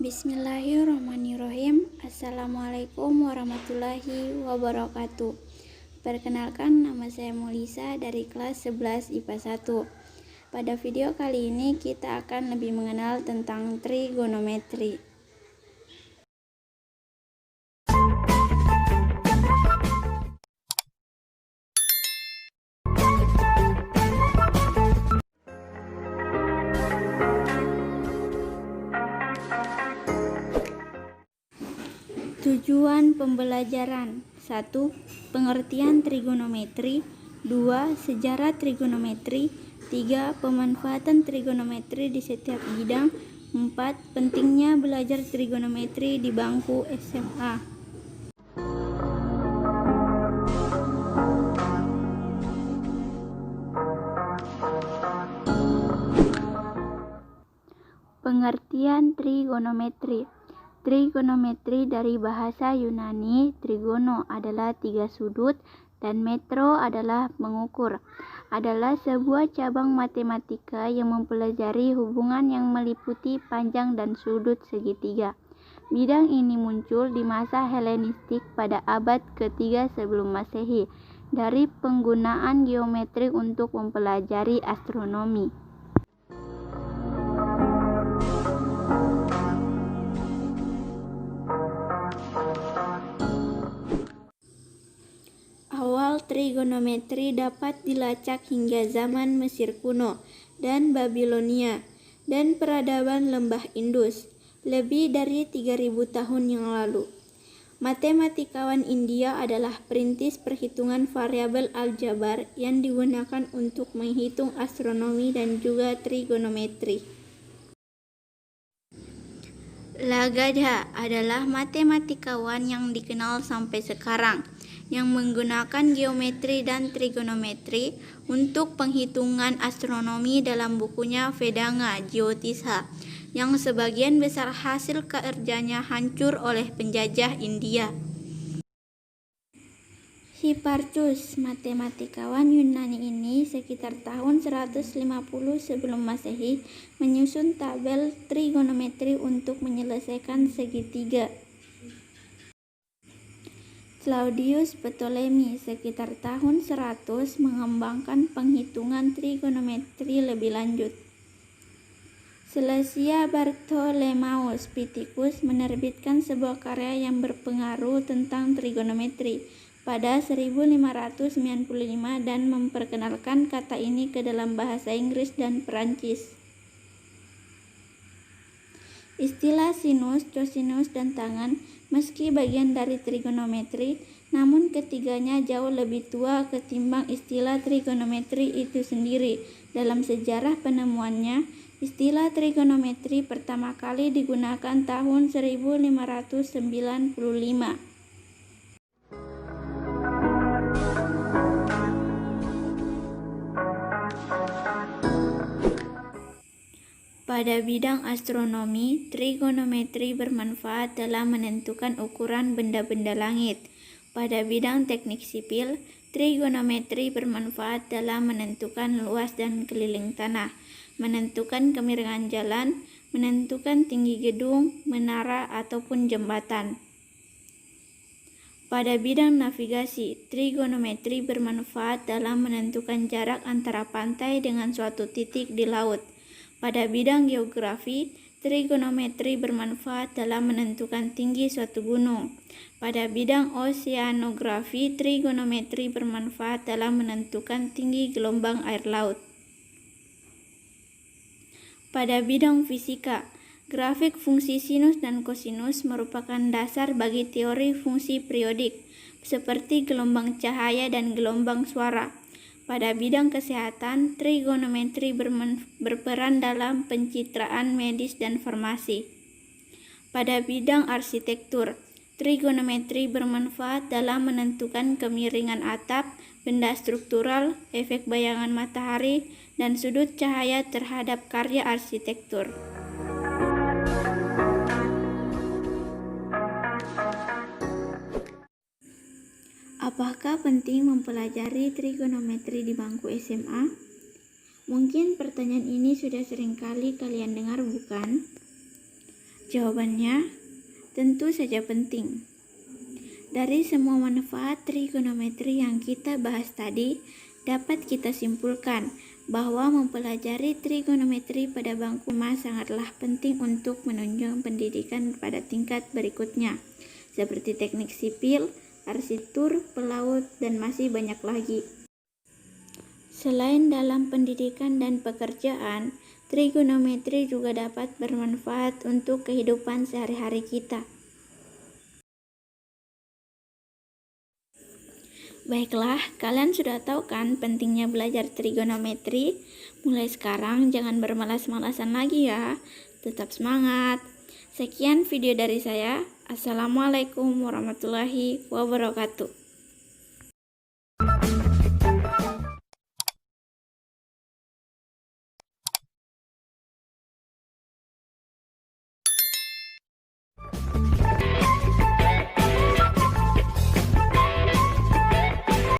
Bismillahirrahmanirrahim. Assalamualaikum warahmatullahi wabarakatuh. Perkenalkan, nama saya Molisa dari kelas 11 IPA 1. Pada video kali ini kita akan lebih mengenal tentang trigonometri. Tujuan pembelajaran: 1. Pengertian trigonometri. 2. Sejarah trigonometri. 3. Pemanfaatan trigonometri di setiap bidang. 4. Pentingnya belajar trigonometri di bangku SMA. Pengertian trigonometri. Trigonometri dari bahasa Yunani, trigono adalah 3 sudut dan metro adalah mengukur. Adalah sebuah cabang matematika yang mempelajari hubungan yang meliputi panjang dan sudut segitiga. Bidang ini muncul di masa Helenistik pada abad ke-3 sebelum Masehi dari penggunaan geometri untuk mempelajari astronomi. Awal trigonometri dapat dilacak hingga zaman Mesir kuno dan Babilonia dan peradaban lembah Indus lebih dari 3000 tahun yang lalu. Matematikawan India adalah perintis perhitungan variabel aljabar yang digunakan untuk menghitung astronomi dan juga trigonometri. Lagrange adalah matematikawan yang dikenal sampai sekarang yang menggunakan geometri dan trigonometri untuk penghitungan astronomi dalam bukunya Vedanga Jyotisha, yang sebagian besar hasil kerjanya hancur oleh penjajah India. Hipparchus, matematikawan Yunani ini sekitar tahun 150 sebelum Masehi menyusun tabel trigonometri untuk menyelesaikan segitiga. Claudius Ptolemy sekitar tahun 100 mengembangkan penghitungan trigonometri lebih lanjut. Silesia Bartholomeus Pittacus menerbitkan sebuah karya yang berpengaruh tentang trigonometri pada 1595 dan memperkenalkan kata ini ke dalam bahasa Inggris dan Perancis. Istilah sinus, cosinus, dan tangen meski bagian dari trigonometri, namun ketiganya jauh lebih tua ketimbang istilah trigonometri itu sendiri. Dalam sejarah penemuannya, istilah trigonometri pertama kali digunakan tahun 1595. Pada bidang astronomi, trigonometri bermanfaat dalam menentukan ukuran benda-benda langit. Pada bidang teknik sipil, trigonometri bermanfaat dalam menentukan luas dan keliling tanah, menentukan kemiringan jalan, menentukan tinggi gedung, menara, ataupun jembatan. Pada bidang navigasi, trigonometri bermanfaat dalam menentukan jarak antara pantai dengan suatu titik di laut. Pada bidang geografi, trigonometri bermanfaat dalam menentukan tinggi suatu gunung. Pada bidang oseanografi, trigonometri bermanfaat dalam menentukan tinggi gelombang air laut. Pada bidang fisika, grafik fungsi sinus dan kosinus merupakan dasar bagi teori fungsi periodik, seperti gelombang cahaya dan gelombang suara. Pada bidang kesehatan, trigonometri berperan dalam pencitraan medis dan farmasi. Pada bidang arsitektur, trigonometri bermanfaat dalam menentukan kemiringan atap, benda struktural, efek bayangan matahari, dan sudut cahaya terhadap karya arsitektur. Apakah penting mempelajari trigonometri di bangku SMA? Mungkin pertanyaan ini sudah sering kali kalian dengar, bukan? Jawabannya, tentu saja penting. Dari semua manfaat trigonometri yang kita bahas tadi, dapat kita simpulkan bahwa mempelajari trigonometri pada bangku SMA sangatlah penting untuk menunjang pendidikan pada tingkat berikutnya, seperti teknik sipil, arsitektur, pelaut, dan masih banyak lagi. Selain dalam pendidikan dan pekerjaan, trigonometri juga dapat bermanfaat untuk kehidupan sehari-hari kita. Baiklah, kalian sudah tahu kan pentingnya belajar trigonometri? Mulai sekarang jangan bermalas-malasan lagi ya. Tetap semangat. Sekian video dari saya. Assalamualaikum warahmatullahi wabarakatuh.